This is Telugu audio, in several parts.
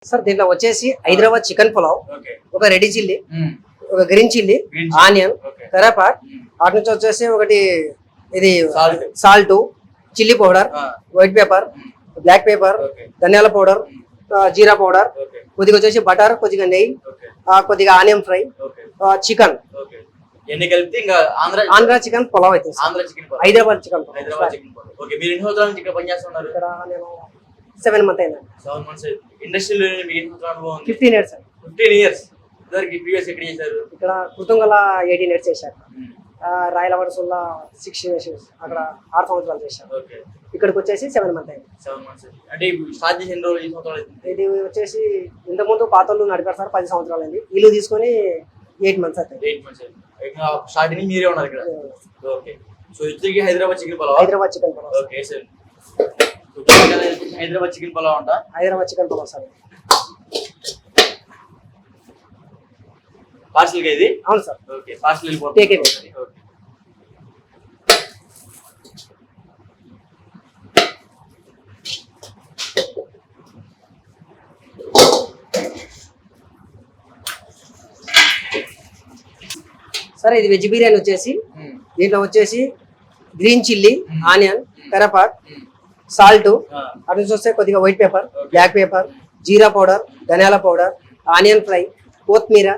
సార్ దీంట్లో వచ్చేసి హైదరాబాద్ చికెన్ పులావ్, ఓకే ఒక రెడీ చిల్లీ, మ్మ్. ఒక green chilli, Green onion, okay కరేపాక్, మ్మ్. అటు నుంచి వచ్చేసి ఒకటి ఇది salt salt, chilli powder, ah, white pepper, hmm. Black pepper, okay ధనియాల powder, hmm. Jeera powder, okay కొద్దిగా వచ్చేసి బటర్, కొద్దిగా నెయ్యి, ఓకే కొద్దిగా onion fry, okay chicken, okay ఎన్ని కలిపితే ఇంకా ఆంధ్ర చికెన్ పులావ్ అయితే sir. Andhra chicken pulao. Hyderabad chicken Hyderabad chicken pulao. Okay మీరు ఎన్ని సంవత్సరాల నుంచి ఇక్కడ పనిచేస్తున్నారు? ఇక్కడ నేను 7 months అయింది. 7 months ఇండస్ట్రీలో మీకు ఎన్ని సంవత్సరాల అనుభవం ఉంది? 15 years సార్. 15 years ఇద్దరికి ప్రీవియస్ ఎక్కడ చేశారు? ఇక్కడ కృతంగల 18 years చేశారు. మ్మ్. రాయలవరసుల్లా 6 years, అక్కడ 6 సంవత్సరాలు చేశారు. ఓకే ఇక్కడికి వచ్చేసి 7 months అయింది. 7 months అంటే ఇప్పుడు స్టార్ట్ చేసి ఎన్ని రోజులు ఎన్ని సంవత్సరాలు అవుతుంది? ఇది వచ్చేసి ఇంతకుముందు పాతలు నడిపారు సార్, 10 సంవత్సరాలు అయింది. ఇల్లు తీసుకొని 8 months అవుతాయి. 8 months స్టార్టింగ్ మీరే ఉన్నారు ఇక్కడ. ఓకే సో ఇద్దరికి Hyderabad chicken pulao. Hyderabad chicken pulao. Okay sir Hyderabad chicken pulao అంట. Hyderabad chicken pulao sir. Parcel గా ఇది? అవును sir. Okay parcel Take it. వెళ్ళిపోతుంది. ఓకే సరే ఇది వెజ్ బిర్యానీ వచ్చేసి మ్మ్. దీంట్లో వచ్చేసి గ్రీన్ చిల్లీ, మ్మ్. ఆనియన్, కరేపాక్, మ్మ్. సాల్ట్, ఆ, అటు నుంచి వస్తే కొద్దిగా white pepper, Okay. Black pepper, jeera powder, ధనియాల పౌడర్, ఆనియన్ ఫ్రై, కొత్తిమీర.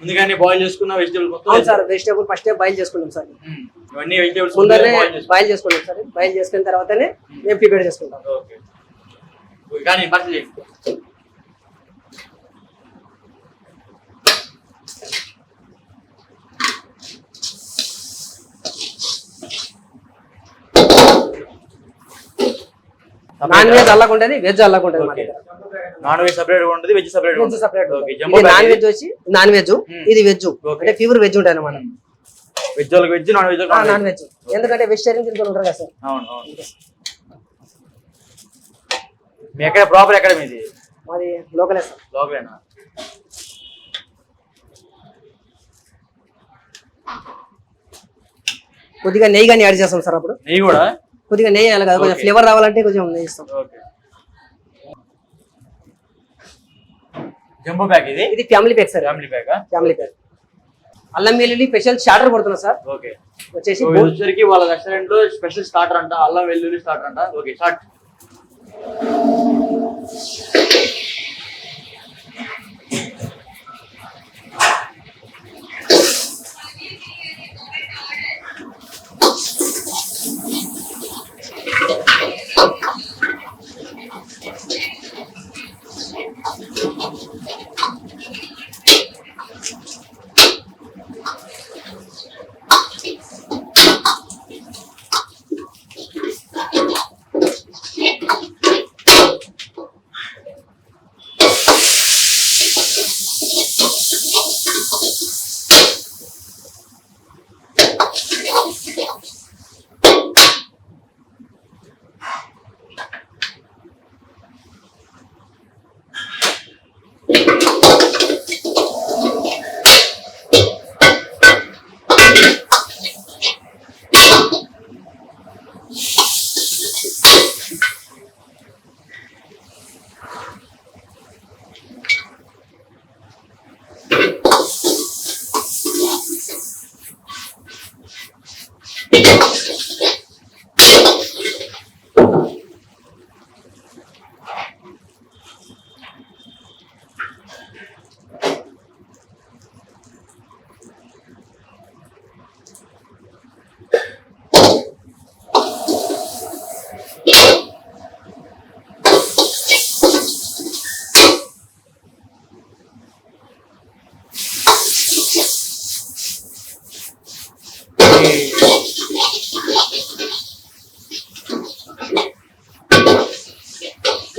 ముందుగానే బాయిల్ చేసుకున్న వెజిటబుల్ మొత్తం అవును సార్, వెజిటేబుల్ ఫస్ట్ బాయిల్ చేసుకుంటాం సార్. మ్మ్. ఇవన్నీ వెజిటబుల్స్ ముందరనే బాయిల్ చేసుకుంటాం. బాయిల్ చేసుకుంటాం సార్. బాయిల్ చేసుకున్న తర్వాతనే మేము ప్రిపేర్ చేసుకుంటాం. ఓకే ఓకే, కానీ పార్సల్ చేయండి. నాన్ వెజ్ అల్లాగా ఉంటుంది, వెజ్ అల్లాగా ఉంటుంది మా ఓకే. దగ్గర. నాన్ వెజ్ సెపరేట్ ఉంటుంది, వెజ్ సెపరేట్ వెజ్ ఉంటుంది. సెపరేట్ ఓకే ఉంటుంది. జంబో ఇది నాన్ ప్యాక్ వెజ్ వచ్చి నాన్ వెజ్, మ్మ్. ఇది వెజ్. ఓకే. అంటే ప్యూర్ వెజ్ ఉంటుంది అనమాట. వెజ్ వాళ్ళకి వెజ్, నాన్ వెజ్ వాళ్ళకి నాన్ వెజ్, ఎందుకంటే వెజిటేరియన్ తింటూ ఉంటారు కదా సార్. అవును అవును. మీ ఎక్కడ ప్రాపర్ ఎక్కడ మీది? మాది లోకలే సార్. లోకలేనా? కొద్దిగా నెయ్యి కానీ యాడ్ చేస్తాం సార్. అప్పుడు నెయ్యి కూడా? కొద్దిగా నెయ్యి వేయాలి కదా, కొంచెం ఓకే. ఫ్లేవర్ రావాలంటే కొంచెం నెయ్యి ఇస్తాం. ఓకే జంబో ప్యాక్ ఇది? ఇది ఫ్యామిలీ ప్యాక్ సార్. ఫ్యామిలీ ప్యాకా? Family pack. అల్లం వెల్లుల్లి స్పెషల్ స్టార్టర్ కొడుతున్నా సార్. ఓకే వచ్చేసి సో ఇది వచ్చేసరికి వాళ్ళ రెస్టారెంట్ లో స్పెషల్ స్టార్టర్ అంట, అల్లం వెల్లుల్లి స్టార్టర్ అంట. Okay start.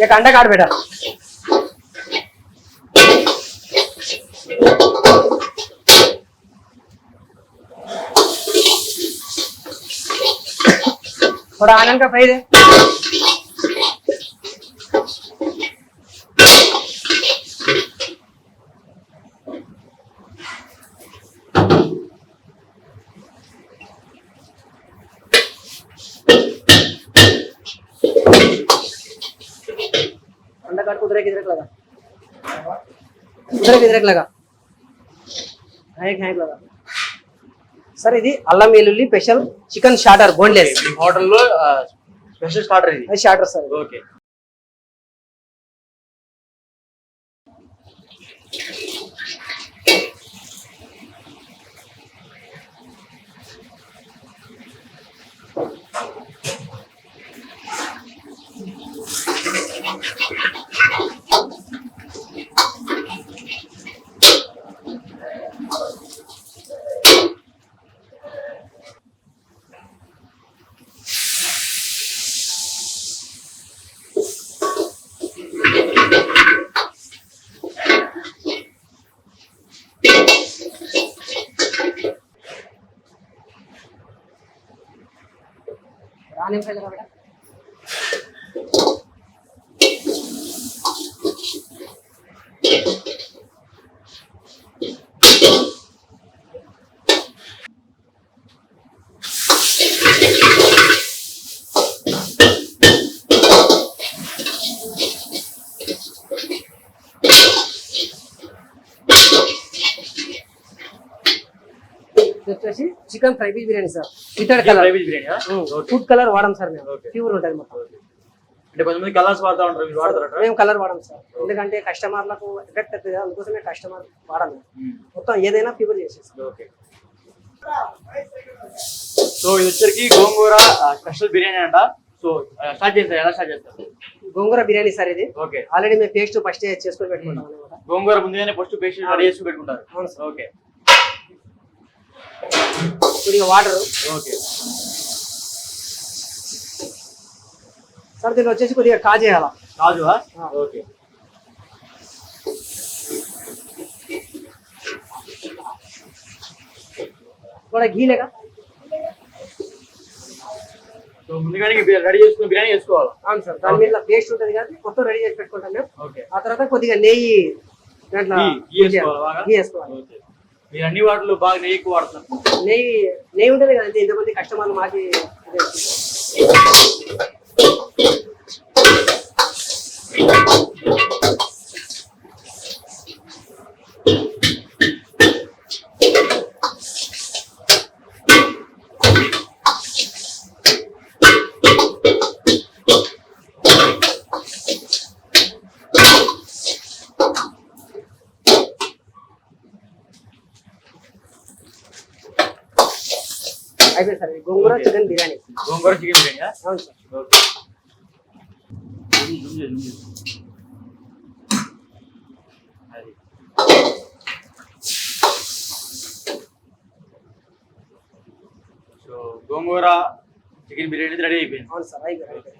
एक अंडा काट बेटा. थोड़ा आनंद का फ्राई दे. अंडा काट को उधर किधर लगा. उधर भी इधर लगा लगा सर ఇది అల్లం వెల్లుల్లి స్పెషల్ చికెన్ స్టార్టర్ బోన్లెస్ మీ హోటల్లో స్పెషల్ స్టార్టర్ ఇది. అది స్టార్టర్ సార్ ఓకే. रानी फ्राई लगा बेटा వచ్చేసి chicken fry piece biryani sir ఇతడు colour fry biryani. Food colour వాడడం సార్ మేము Okay. ప్యూర్ ఉంటుంది మొత్తం అంటే కొంతమంది కలర్స్ వాడుతూ ఉంటారు, మీరు వాడతారట? మేము కలర్ వాడడం సార్ ఎందుకంటే కస్టమర్లకు ఎఫెక్ట్ అవుతుంది కదా అందుకోసమే కస్టమర్ వాడాలి మొత్తం ఏదైనా ప్యూర్ చేసేస్తాం ఓకే. సో ఇది వచ్చరికి గోంగూర స్పెషల్ బిర్యానీ అంట. సో స్టార్ట్ చేస్తారు, ఎలా స్టార్ట్ చేస్తారు? గోంగూర బిర్యానీ సార్ ఇది ఓకే. ఆల్రెడీ మేము పేస్ట్ ఫస్ట్ చేసుకొని పెట్టుకుంటాం అనమాట గోంగూర ముందుగానే ఫస్ట్ పేస్ట్ రెడీ చేసి పెట్టుకుంటారు. అవును సార్ ఓకే. కొద్దిగా వాటర్ ఓకే. సార్ దీన్ని వచ్చేసి కొద్దిగా కాజేయాల కాజు. ఆ. ఓకే. కూడా గీలేగా సో ముందుగానే రెడీ చేసుకుని బిర్యానీ చేసుకోవాలి. అవును సార్ దాని మీద పేస్ట్ ఉంటుంది కదా మొత్తం రెడీ చేసి పెట్టుకుంటాం మేము ఓకే. ఆ తర్వాత కొద్దిగా నెయ్యి దాంట్లో ఘీ వేసుకోవాలా బాగా? ఘీ వేసుకోవాలి ఓకే. మీరు అన్ని వాటిలో బాగా నెయ్యి ఎక్కువ వాడుతున్నారు. నెయ్యి ఉంటుంది కదా ఇంతమంది కస్టమర్లు మాకి అయిపోయింది సార్ ఇది గోంగూర Okay. చికెన్ బిర్యానీ గోంగూర చికెన్ బిర్యానీ. అవును సార్ ఓకే. అది. సో గోంగూర చికెన్ బిర్యానీ రెడీ అయిపోయింది. అవును సార్ అయిపోయింది